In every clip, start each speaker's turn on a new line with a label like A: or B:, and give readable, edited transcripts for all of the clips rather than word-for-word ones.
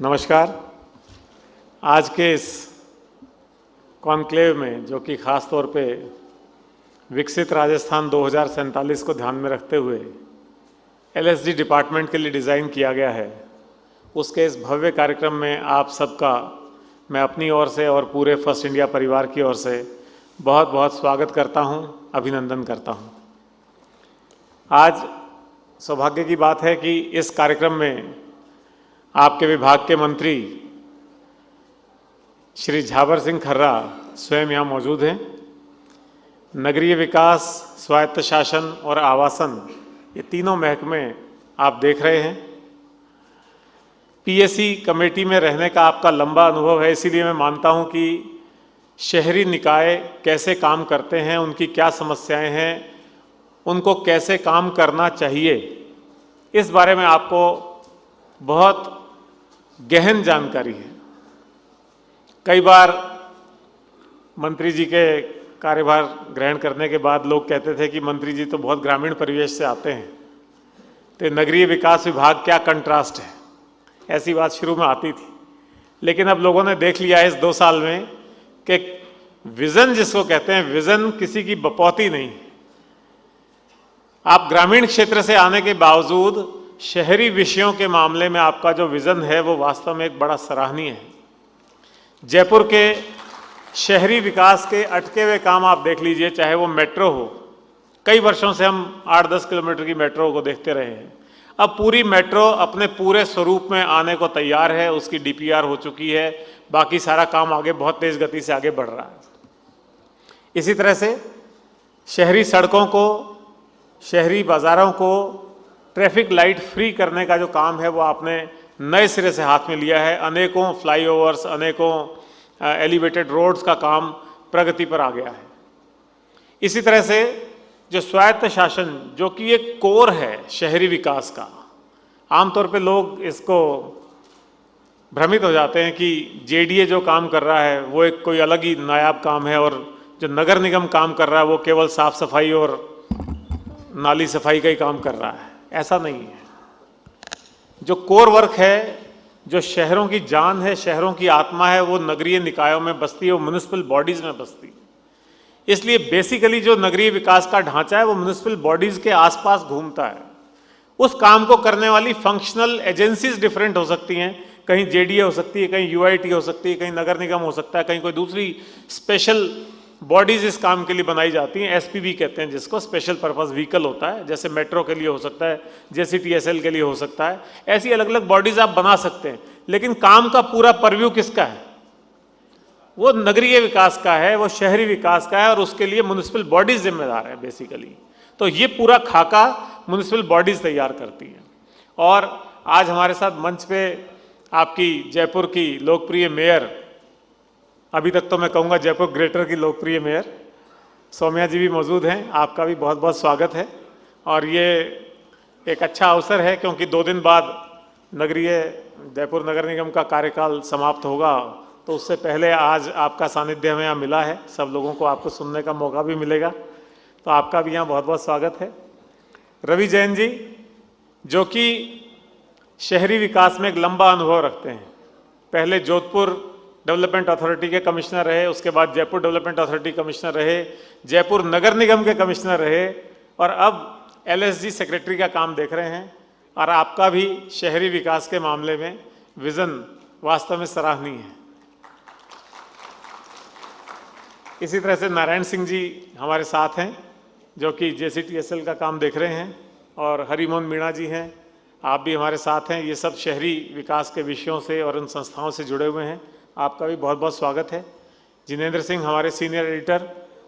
A: नमस्कार। आज के इस कॉन्क्लेव में, जो कि ख़ास तौर पे विकसित राजस्थान 2047 को ध्यान में रखते हुए एलएसडी डिपार्टमेंट के लिए डिज़ाइन किया गया है, उसके इस भव्य कार्यक्रम में आप सबका मैं अपनी ओर से और पूरे फर्स्ट इंडिया परिवार की ओर से बहुत बहुत स्वागत करता हूं, अभिनंदन करता हूं। आज सौभाग्य की बात है कि इस कार्यक्रम में आपके विभाग के मंत्री श्री झावर सिंह खर्रा स्वयं यहाँ मौजूद हैं। नगरीय विकास, स्वायत्त शासन और आवासन, ये तीनों महकमे आप देख रहे हैं। पीएससी कमेटी में रहने का आपका लंबा अनुभव है, इसीलिए मैं मानता हूँ कि शहरी निकाय कैसे काम करते हैं, उनकी क्या समस्याएं हैं, उनको कैसे काम करना चाहिए, इस बारे में आपको बहुत गहन जानकारी है। कई बार मंत्री जी के कार्यभार ग्रहण करने के बाद लोग कहते थे कि मंत्री जी तो बहुत ग्रामीण परिवेश से आते हैं, तो नगरीय विकास विभाग क्या कंट्रास्ट है, ऐसी बात शुरू में आती थी। लेकिन अब लोगों ने देख लिया है इस 2 साल में कि विजन जिसको कहते हैं, विजन किसी की बपौती नहीं। आप ग्रामीण क्षेत्र से आने के बावजूद शहरी विषयों के मामले में आपका जो विजन है वो वास्तव में एक बड़ा सराहनीय है। जयपुर के शहरी विकास के अटके हुए काम आप देख लीजिए, चाहे वो मेट्रो हो। कई वर्षों से हम 8-10 किलोमीटर की मेट्रो को देखते रहे हैं। अब पूरी मेट्रो अपने पूरे स्वरूप में आने को तैयार है, उसकी डीपीआर हो चुकी है, बाकी सारा काम आगे बहुत तेज गति से आगे बढ़ रहा है। इसी तरह से शहरी सड़कों को, शहरी बाजारों को ट्रैफिक लाइट फ्री करने का जो काम है वो आपने नए सिरे से हाथ में लिया है। अनेकों फ्लाईओवर्स, अनेकों एलिवेटेड रोड्स का काम प्रगति पर आ गया है। इसी तरह से जो स्वायत्त शासन, जो कि एक कोर है शहरी विकास का, आमतौर पे लोग इसको भ्रमित हो जाते हैं कि जेडीए जो काम कर रहा है वो एक कोई अलग ही नायाब काम है और जो नगर निगम काम कर रहा है वो केवल साफ सफाई और नाली सफाई का ही काम कर रहा है। ऐसा नहीं है। जो कोर वर्क है, जो शहरों की जान है, शहरों की आत्मा है, वो नगरीय निकायों में बसती है, वो म्युनिसिपल बॉडीज में बसती है। इसलिए बेसिकली जो नगरीय विकास का ढांचा है वो म्युनिसिपल बॉडीज के आसपास घूमता है। उस काम को करने वाली फंक्शनल एजेंसीज डिफरेंट हो सकती हैं, कहीं जेडीए हो सकती है, कहीं यूआईटी हो सकती है, कहीं नगर निगम हो सकता है, कहीं कोई दूसरी स्पेशल बॉडीज इस काम के लिए बनाई जाती हैं। एसपीवी कहते हैं जिसको, स्पेशल पर्पस व्हीकल होता है, जैसे मेट्रो के लिए हो सकता है, जेसीटीएसएल के लिए हो सकता है। ऐसी अलग अलग बॉडीज आप बना सकते हैं, लेकिन काम का पूरा परव्यू किसका है? वो नगरीय विकास का है, वो शहरी विकास का है, और उसके लिए म्युनिसिपल बॉडीज जिम्मेदार है बेसिकली। तो ये पूरा खाका म्युनिसिपल बॉडीज तैयार करती हैं। और आज हमारे साथ मंच पे आपकी जयपुर की लोकप्रिय मेयर, अभी तक तो मैं कहूँगा जयपुर ग्रेटर की लोकप्रिय मेयर सौम्या जी भी मौजूद हैं। आपका भी बहुत बहुत स्वागत है। और ये एक अच्छा अवसर है क्योंकि 2 दिन बाद नगरीय जयपुर नगर निगम का कार्यकाल समाप्त होगा, तो उससे पहले आज आपका सानिध्य हमें यहाँ मिला है। सब लोगों को आपको सुनने का मौका भी मिलेगा, तो आपका भी यहाँ बहुत बहुत स्वागत है। रवि जैन जी, जो कि शहरी विकास में एक लंबा अनुभव रखते हैं, पहले जोधपुर डेवलपमेंट अथॉरिटी के कमिश्नर रहे, उसके बाद जयपुर डेवलपमेंट अथॉरिटी कमिश्नर रहे, जयपुर नगर निगम के कमिश्नर रहे, और अब एलएसडी सेक्रेटरी का काम देख रहे हैं। और आपका भी शहरी विकास के मामले में विजन वास्तव में सराहनीय है। इसी तरह से नारायण सिंह जी हमारे साथ हैं, जो कि जेसीटीएसएल का काम देख रहे हैं, और हरिमोहन मीणा जी हैं, आप भी हमारे साथ हैं। ये सब शहरी विकास के विषयों से और उन संस्थाओं से जुड़े हुए हैं। आपका भी बहुत बहुत स्वागत है। जिनेंद्र सिंह हमारे सीनियर एडिटर,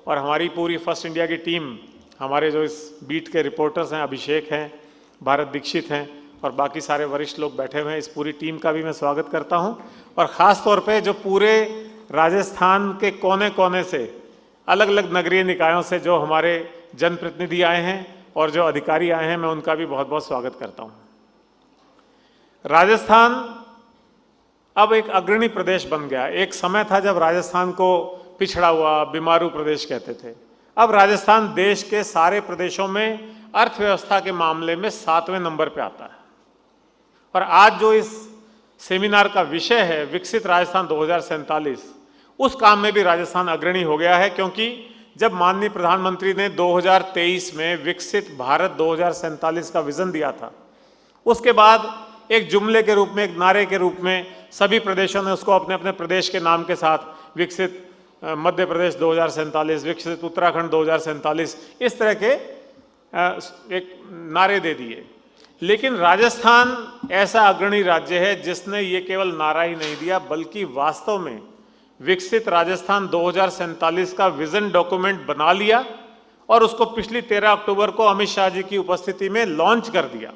A: और हमारी पूरी फर्स्ट इंडिया की टीम, हमारे जो इस बीट के रिपोर्टर्स हैं, अभिषेक हैं, भारत दीक्षित हैं, और बाकी सारे वरिष्ठ लोग बैठे हुए हैं, इस पूरी टीम का भी मैं स्वागत करता हूं। और ख़ास तौर पे जो पूरे राजस्थान के कोने कोने से, अलग अलग नगरीय निकायों से जो हमारे जनप्रतिनिधि आए हैं और जो अधिकारी आए हैं, मैं उनका भी बहुत बहुत स्वागत करता हूँ। राजस्थान अब एक अग्रणी प्रदेश बन गया। एक समय था जब राजस्थान को पिछड़ा हुआ, बीमारू प्रदेश कहते थे। अब राजस्थान देश के सारे प्रदेशों में अर्थव्यवस्था के मामले में 7वें नंबर पे आता है। और आज जो इस सेमिनार का विषय है विकसित राजस्थान 2047, उस काम में भी राजस्थान अग्रणी हो गया है, क्योंकि जब माननीय प्रधानमंत्री ने 2023 में विकसित भारत 2047 का विजन दिया था, उसके बाद एक जुमले के रूप में, एक नारे के रूप में सभी प्रदेशों ने उसको अपने अपने प्रदेश के नाम के साथ विकसित मध्य प्रदेश 2047, विकसित उत्तराखंड 2047, इस तरह के एक नारे दे दिए। लेकिन राजस्थान ऐसा अग्रणी राज्य है जिसने ये केवल नारा ही नहीं दिया, बल्कि वास्तव में विकसित राजस्थान 2047 का विजन डॉक्यूमेंट बना लिया और उसको पिछली 13 अक्टूबर को अमित शाह जी की उपस्थिति में लॉन्च कर दिया।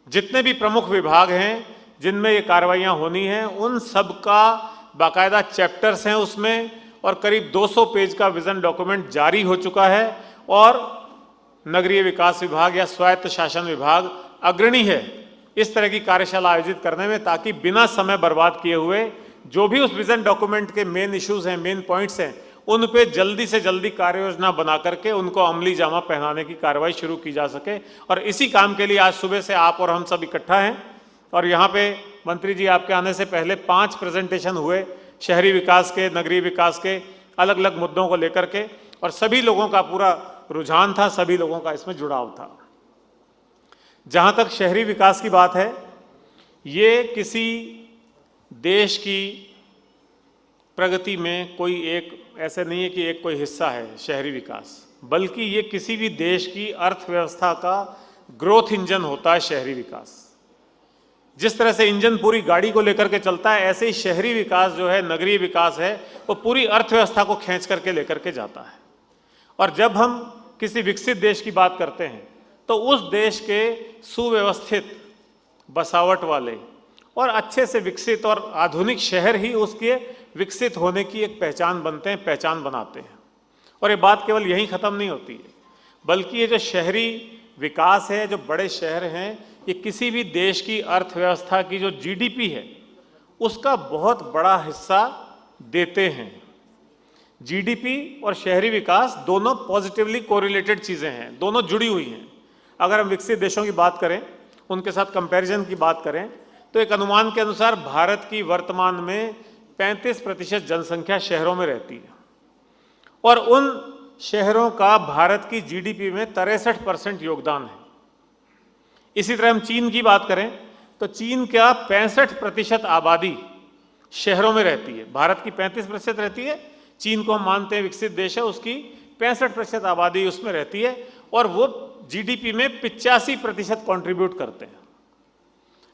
A: जितने भी प्रमुख विभाग हैं जिनमें ये कार्रवाइयाँ होनी हैं, उन सब का बाकायदा चैप्टर्स हैं उसमें, और करीब 200 पेज का विजन डॉक्यूमेंट जारी हो चुका है। और नगरीय विकास विभाग या स्वायत्त शासन विभाग अग्रणी है इस तरह की कार्यशाला आयोजित करने में, ताकि बिना समय बर्बाद किए हुए जो भी उस विजन डॉक्यूमेंट के मेन इश्यूज हैं, मेन पॉइंट्स हैं, उन पे जल्दी से जल्दी कार्य योजना बना करके उनको अमली जामा पहनाने की कार्रवाई शुरू की जा सके। और इसी काम के लिए आज सुबह से आप और हम सब इकट्ठा हैं। और यहाँ पे मंत्री जी आपके आने से पहले 5 प्रेजेंटेशन हुए शहरी विकास के, नगरीय विकास के, अलग अलग मुद्दों को लेकर के, और सभी लोगों का पूरा रुझान था, सभी लोगों का इसमें जुड़ाव था। जहाँ तक शहरी विकास की बात है, ये किसी देश की प्रगति में कोई एक ऐसे नहीं है कि एक कोई हिस्सा है शहरी विकास, बल्कि ये किसी भी देश की अर्थव्यवस्था का ग्रोथ इंजन होता है शहरी विकास। जिस तरह से इंजन पूरी गाड़ी को लेकर के चलता है, ऐसे ही शहरी विकास जो है, नगरीय विकास है, वो पूरी अर्थव्यवस्था को खींच करके लेकर के जाता है। और जब हम किसी विकसित देश की बात करते हैं तो उस देश के सुव्यवस्थित, बसावट वाले और अच्छे से विकसित और आधुनिक शहर ही उसके विकसित होने की एक पहचान बनते हैं, पहचान बनाते हैं। और ये बात केवल यहीं ख़त्म नहीं होती है, बल्कि ये जो शहरी विकास है, जो बड़े शहर हैं, ये किसी भी देश की अर्थव्यवस्था की जो जीडीपी है उसका बहुत बड़ा हिस्सा देते हैं। जीडीपी और शहरी विकास दोनों पॉजिटिवली कोरिलेटेड चीज़ें हैं, दोनों जुड़ी हुई हैं। अगर हम विकसित देशों की बात करें, उनके साथ कंपैरिजन की बात करें, तो एक अनुमान के अनुसार भारत की वर्तमान में 35% जनसंख्या शहरों में रहती है, और उन शहरों का भारत की जीडीपी में 63% योगदान है। इसी तरह हम चीन की बात करें तो चीन का 65% आबादी शहरों में रहती है। भारत की 35% रहती है, चीन को हम मानते हैं विकसित देश है, उसकी 65% आबादी उसमें रहती है, और वो जीडीपी में 85% कंट्रीब्यूट करते हैं।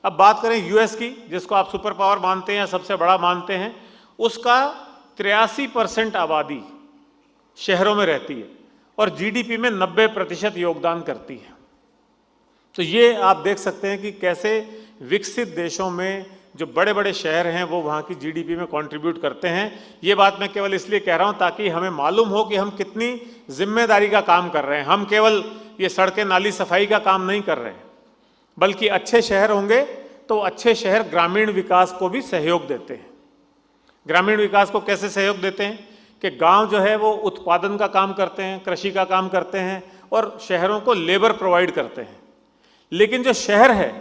A: अब बात करें यूएस की, जिसको आप सुपर पावर मानते हैं या सबसे बड़ा मानते हैं, उसका 83% आबादी शहरों में रहती है और जीडीपी में 90% योगदान करती है। तो ये आप देख सकते हैं कि कैसे विकसित देशों में जो बड़े बड़े शहर हैं वो वहाँ की जीडीपी में कंट्रीब्यूट करते हैं। ये बात मैं केवल इसलिए कह रहा हूँ ताकि हमें मालूम हो कि हम कितनी जिम्मेदारी का काम कर रहे हैं। हम केवल ये सड़कें नाली सफाई का काम नहीं कर रहे हैं, बल्कि अच्छे शहर होंगे तो अच्छे शहर ग्रामीण विकास को भी सहयोग देते हैं। ग्रामीण विकास को कैसे सहयोग देते हैं कि गांव जो है वो उत्पादन का काम करते हैं, कृषि का काम करते हैं, और शहरों को लेबर प्रोवाइड करते हैं। लेकिन जो शहर है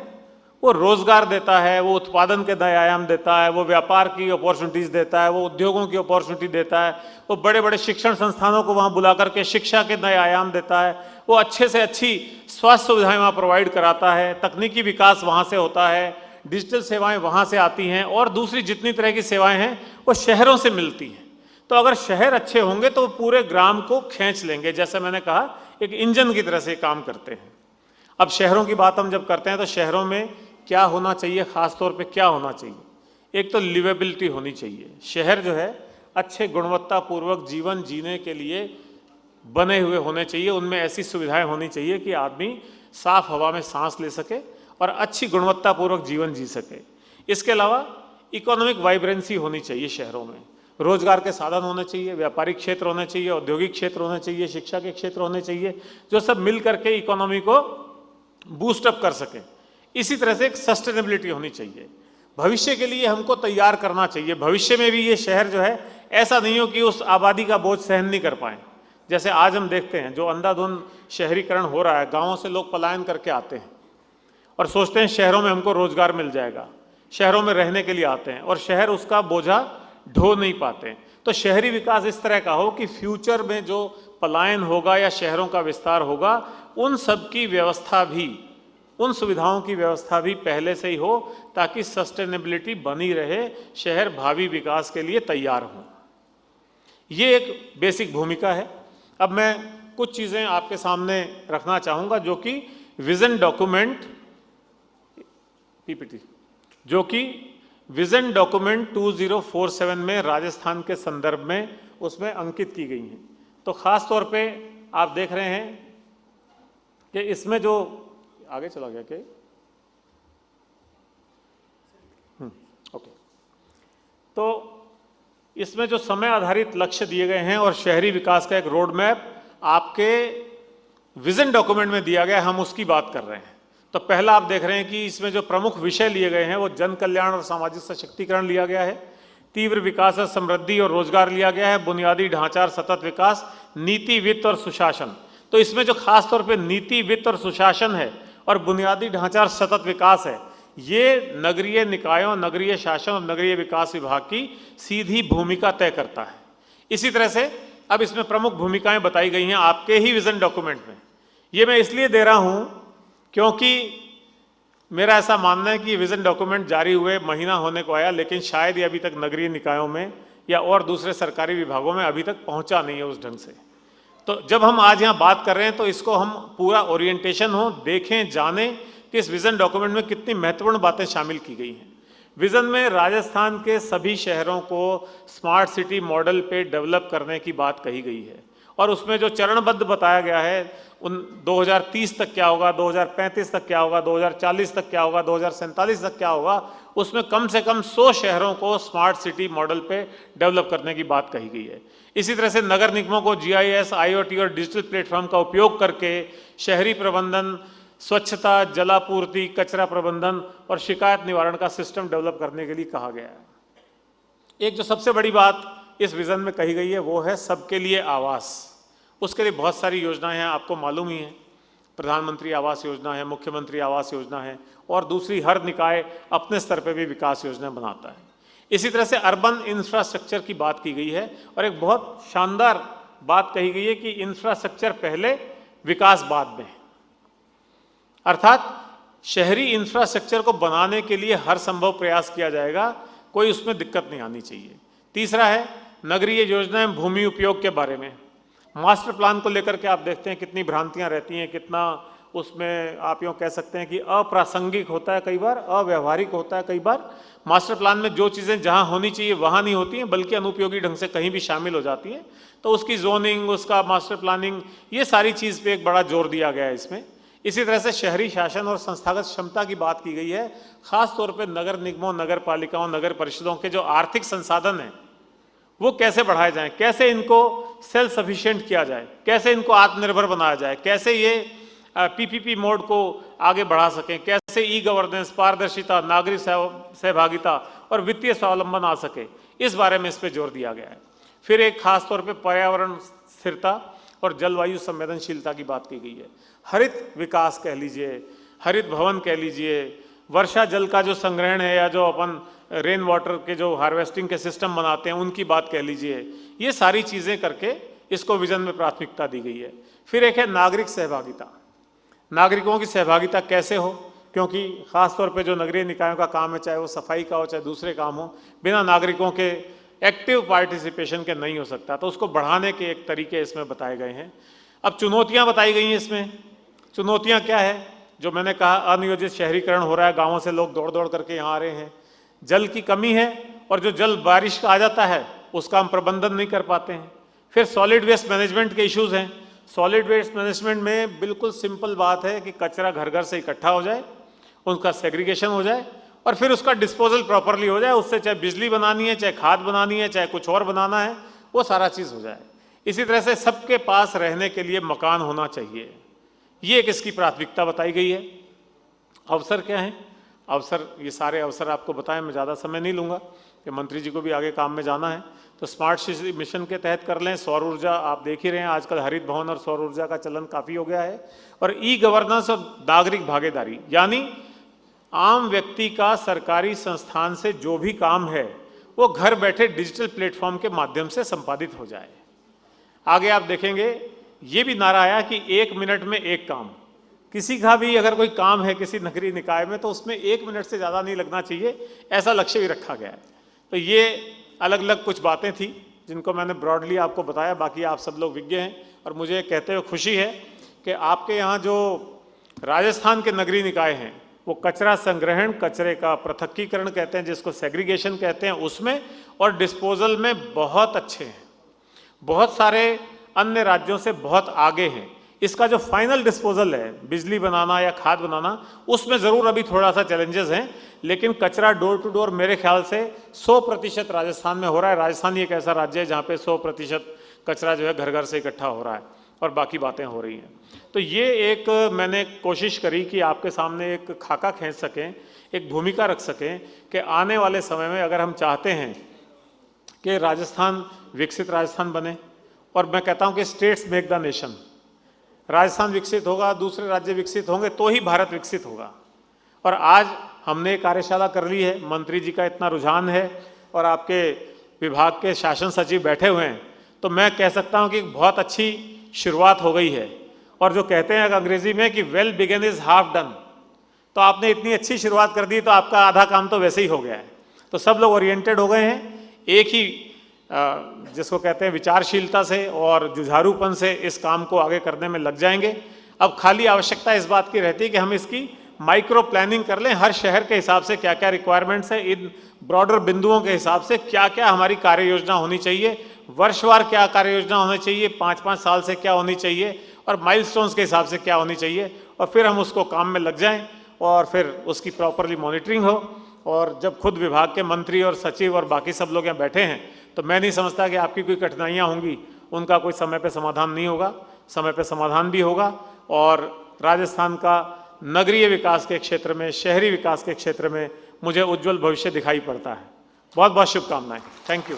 A: वो रोजगार देता है, वो उत्पादन के नए आयाम देता है, वो व्यापार की अपॉर्चुनिटीज़ देता है, वो उद्योगों की अपॉर्चुनिटी देता है, वो बड़े बड़े शिक्षण संस्थानों को वहाँ बुला करके शिक्षा के नए आयाम देता है, वो अच्छे से अच्छी स्वास्थ्य सुविधाएं वहाँ प्रोवाइड कराता है, तकनीकी विकास वहाँ से होता है, डिजिटल सेवाएं वहाँ से आती हैं, और दूसरी जितनी तरह की सेवाएं हैं वो शहरों से मिलती हैं। तो अगर शहर अच्छे होंगे तो पूरे ग्राम को खींच लेंगे। जैसे मैंने कहा, एक इंजन की तरह से काम करते हैं। अब शहरों की बात हम जब करते हैं तो शहरों में क्या होना चाहिए, ख़ास तौर पे क्या होना चाहिए? एक तो लिवेबिलिटी होनी चाहिए। शहर जो है अच्छे गुणवत्तापूर्वक जीवन जीने के लिए बने हुए होने चाहिए। उनमें ऐसी सुविधाएं होनी चाहिए कि आदमी साफ हवा में सांस ले सके और अच्छी गुणवत्तापूर्वक जीवन जी सके। इसके अलावा इकोनॉमिक वाइब्रेंसी होनी चाहिए शहरों में। रोजगार के साधन होने चाहिए, व्यापारिक क्षेत्र होने चाहिए, औद्योगिक क्षेत्र होने चाहिए, शिक्षा के क्षेत्र होने चाहिए, जो सब मिल करके इकोनॉमी को बूस्टअप कर सके। इसी तरह से एक सस्टेनेबिलिटी होनी चाहिए। भविष्य के लिए हमको तैयार करना चाहिए। भविष्य में भी ये शहर जो है ऐसा नहीं हो कि उस आबादी का बोझ सहन नहीं कर पाए। जैसे आज हम देखते हैं जो अंधाधुंध शहरीकरण हो रहा है, गाँवों से लोग पलायन करके आते हैं और सोचते हैं शहरों में हमको रोजगार मिल जाएगा। शहरों में रहने के लिए आते हैं और शहर उसका बोझा ढो नहीं पाते। तो शहरी विकास इस तरह का हो कि फ्यूचर में जो पलायन होगा या शहरों का विस्तार होगा, उन सब की व्यवस्था भी, उन सुविधाओं की व्यवस्था भी पहले से ही हो, ताकि सस्टेनेबिलिटी बनी रहे, शहर भावी विकास के लिए तैयार हो। ये एक बेसिक भूमिका है। अब मैं कुछ चीज़ें आपके सामने रखना चाहूँगा जो कि विजन डॉक्यूमेंट पीपीटी, जो कि विजन डॉक्यूमेंट 2047 में राजस्थान के संदर्भ में उसमें अंकित की गई हैं। तो ख़ास तौर पे आप देख रहे हैं कि इसमें जो आगे चला गया कि ओके, तो इसमें जो समय आधारित लक्ष्य दिए गए हैं और शहरी विकास का एक रोड मैप आपके विजन डॉक्यूमेंट में दिया गया है, हम उसकी बात कर रहे हैं। तो पहला आप देख रहे हैं कि इसमें जो प्रमुख विषय लिए गए हैं वो जन कल्याण और सामाजिक सशक्तिकरण लिया गया है, तीव्र विकास और समृद्धि और रोजगार लिया गया है, बुनियादी ढांचा और सतत विकास, नीति, वित्त और सुशासन। तो इसमें जो खास तौर पे नीति, वित्त और सुशासन है और बुनियादी ढांचा और सतत विकास है, ये नगरीय निकायों, नगरीय शासन और नगरीय विकास विभाग की सीधी भूमिका तय करता है। इसी तरह से अब इसमें प्रमुख भूमिकाएं बताई गई हैं आपके ही विजन डॉक्यूमेंट में। ये मैं इसलिए दे रहा हूं क्योंकि मेरा ऐसा मानना है कि विजन डॉक्यूमेंट जारी हुए महीना होने को आया, लेकिन शायद ये अभी तक नगरीय निकायों में या और दूसरे सरकारी विभागों में अभी तक पहुंचा नहीं है उस ढंग से। तो जब हम आज यहाँ बात कर रहे हैं तो इसको हम पूरा ओरिएंटेशन हो, देखें, जानें कि इस विजन डॉक्यूमेंट में कितनी महत्वपूर्ण बातें शामिल की गई हैं। विजन में राजस्थान के सभी शहरों को स्मार्ट सिटी मॉडल पे डेवलप करने की बात कही गई है और उसमें जो चरणबद्ध बताया गया है, उन 2030 तक क्या होगा, 2035 तक क्या होगा, 2040 तक क्या होगा, 2047 तक क्या होगा, उसमें कम से कम 100 शहरों को स्मार्ट सिटी मॉडल पे डेवलप करने की बात कही गई है। इसी तरह से नगर निगमों को GIS, IoT और डिजिटल प्लेटफॉर्म का उपयोग करके शहरी प्रबंधन, स्वच्छता, जलापूर्ति, कचरा प्रबंधन और शिकायत निवारण का सिस्टम डेवलप करने के लिए कहा गया है। एक जो सबसे बड़ी बात इस विजन में कही गई है वो है सबके लिए आवास। उसके लिए बहुत सारी योजनाएं हैं, आपको मालूम ही है। प्रधानमंत्री आवास योजना है, मुख्यमंत्री आवास योजना है और दूसरी हर निकाय अपने स्तर पर भी विकास योजना बनाता है। इसी तरह से अर्बन इंफ्रास्ट्रक्चर की बात की गई है और एक बहुत शानदार बात कही गई है कि इंफ्रास्ट्रक्चर पहले, विकास बाद में। अर्थात शहरी इंफ्रास्ट्रक्चर को बनाने के लिए हर संभव प्रयास किया जाएगा, कोई उसमें दिक्कत नहीं आनी चाहिए। तीसरा है नगरीय योजनाएं भूमि उपयोग के बारे में। मास्टर प्लान को लेकर के आप देखते हैं कितनी भ्रांतियां रहती हैं, कितना उसमें आप यूँ कह सकते हैं कि अप्रासंगिक होता है, कई बार अव्यवहारिक होता है। कई बार मास्टर प्लान में जो चीज़ें जहाँ होनी चाहिए वहाँ नहीं होती हैं, बल्कि अनुपयोगी ढंग से कहीं भी शामिल हो जाती हैं। तो उसकी जोनिंग, उसका मास्टर प्लानिंग, ये सारी चीज़ पे एक बड़ा जोर दिया गया है इसमें। इसी तरह से शहरी शासन और संस्थागत क्षमता की बात की गई है। खास तौर पे नगर निगमों, नगर पालिकाओं, नगर परिषदों के जो आर्थिक संसाधन हैं वो कैसे बढ़ाए जाएं, कैसे इनको सेल्फ सफिशिएंट किया जाए, कैसे इनको आत्मनिर्भर बनाया जाए, कैसे ये PPP मोड को आगे बढ़ा सकें, कैसे ई-गवर्नेंस, पारदर्शिता, नागरिक सहभागिता और वित्तीय स्वावलंबन आ सके, इस बारे में इस पर जोर दिया गया है। फिर एक खास तौर पे पर्यावरण स्थिरता और जलवायु संवेदनशीलता की बात की गई है। हरित विकास कह लीजिए, हरित भवन कह लीजिए, वर्षा जल का जो संग्रहण है या जो अपन रेन वाटर के जो हार्वेस्टिंग के सिस्टम बनाते हैं उनकी बात कह लीजिए, ये सारी चीज़ें करके इसको विजन में प्राथमिकता दी गई है। फिर एक है नागरिक सहभागिता। नागरिकों की सहभागिता कैसे हो, क्योंकि ख़ास तौर पे जो नगरीय निकायों का काम है, चाहे वो सफाई का हो चाहे दूसरे काम हो, बिना नागरिकों के एक्टिव पार्टिसिपेशन के नहीं हो सकता। तो उसको बढ़ाने के एक तरीके इसमें बताए गए हैं। अब चुनौतियाँ बताई गई हैं इसमें। चुनौतियाँ क्या है, जो मैंने कहा अनियोजित शहरीकरण हो रहा है, गाँवों से लोग दौड़ दौड़ करके यहाँ आ रहे हैं, जल की कमी है और जो जल बारिश का आ जाता है उसका हम प्रबंधन नहीं कर पाते हैं। फिर सॉलिड वेस्ट मैनेजमेंट के इश्यूज़ हैं। सॉलिड वेस्ट मैनेजमेंट में बिल्कुल सिंपल बात है कि कचरा घर घर से इकट्ठा हो जाए, उनका सेग्रीगेशन हो जाए और फिर उसका डिस्पोजल प्रॉपरली हो जाए। उससे चाहे बिजली बनानी है, चाहे खाद बनानी है, चाहे कुछ और बनाना है, वो सारा चीज़ हो जाए। इसी तरह से सबके पास रहने के लिए मकान होना चाहिए, ये एक इसकी प्राथमिकता बताई गई है। अवसर क्या है, अवसर, ये सारे अवसर आपको बताएं, मैं ज़्यादा समय नहीं लूँगा कि मंत्री जी को भी आगे काम में जाना है। तो स्मार्ट सिटी मिशन के तहत कर लें। सौर ऊर्जा आप देख ही रहे हैं, आजकल हरित भवन और सौर ऊर्जा का चलन काफ़ी हो गया है। और ई-गवर्नेंस और नागरिक भागीदारी, यानी आम व्यक्ति का सरकारी संस्थान से जो भी काम है वो घर बैठे डिजिटल प्लेटफॉर्म के माध्यम से संपादित हो जाए। आगे आप देखेंगे ये भी नारा आया कि 1 मिनट में एक काम। किसी का भी अगर कोई काम है किसी नगरीय निकाय में तो उसमें 1 मिनट से ज़्यादा नहीं लगना चाहिए, ऐसा लक्ष्य भी रखा गया है। तो ये अलग अलग कुछ बातें थी जिनको मैंने ब्रॉडली आपको बताया। बाकी आप सब लोग विज्ञ हैं और मुझे कहते हुए खुशी है कि आपके यहाँ जो राजस्थान के नगरीय निकाय हैं वो कचरा संग्रहण, कचरे का पृथक्कीकरण कहते हैं जिसको सेग्रीगेशन कहते हैं, उसमें और डिस्पोजल में बहुत अच्छे हैं। बहुत सारे अन्य राज्यों से बहुत आगे हैं। इसका जो फाइनल डिस्पोजल है, बिजली बनाना या खाद बनाना, उसमें ज़रूर अभी थोड़ा सा चैलेंजेस हैं, लेकिन कचरा डोर टू डोर मेरे ख्याल से 100% राजस्थान में हो रहा है। राजस्थान एक ऐसा राज्य है जहाँ पे 100% कचरा जो है घर घर से इकट्ठा हो रहा है और बाकी बातें हो रही हैं। तो ये एक मैंने कोशिश करी कि आपके सामने एक खाका खींच सकें, एक भूमिका रख सकें कि आने वाले समय में अगर हम चाहते हैं कि राजस्थान विकसित राजस्थान बने, और मैं कहता हूँ कि states make the nation, Rajasthan विकसित होगा, दूसरे राज्य विकसित होंगे तो ही भारत विकसित होगा। और आज हमने कार्यशाला कर ली है, मंत्री जी का इतना रुझान है और आपके विभाग के शासन सचिव बैठे हुए हैं, तो मैं कह सकता हूं कि बहुत अच्छी शुरुआत हो गई है। और जो कहते हैं अंग्रेजी में कि well begun is half done, तो आपने इतनी अच्छी शुरुआत कर दी तो आपका आधा काम तो वैसे ही हो गया है। तो सब लोग ओरिएंटेड हो गए हैं, एक ही जिसको कहते हैं विचारशीलता से और जुझारूपन से इस काम को आगे करने में लग जाएंगे। अब खाली आवश्यकता इस बात की रहती है कि हम इसकी माइक्रो प्लानिंग कर लें, हर शहर के हिसाब से क्या क्या रिक्वायरमेंट्स है, इन ब्रॉडर बिंदुओं के हिसाब से क्या क्या हमारी कार्य योजना होनी चाहिए, वर्षवार क्या कार्य योजना होनी चाहिए, 5-5 साल से क्या होनी चाहिए और माइलस्टोन्स के हिसाब से क्या होनी चाहिए, और फिर हम उसको काम में लग जाएं और फिर उसकी प्रॉपरली मॉनिटरिंग हो। और जब खुद विभाग के मंत्री और सचिव और बाकी सब लोग यहाँ बैठे हैं तो मैं नहीं समझता कि आपकी कोई कठिनाइयाँ होंगी, उनका कोई समय पे समाधान नहीं होगा, समय पे समाधान भी होगा। और राजस्थान का नगरीय विकास के क्षेत्र में, शहरी विकास के क्षेत्र में मुझे उज्जवल भविष्य दिखाई पड़ता है। बहुत बहुत शुभकामनाएं। Thank you.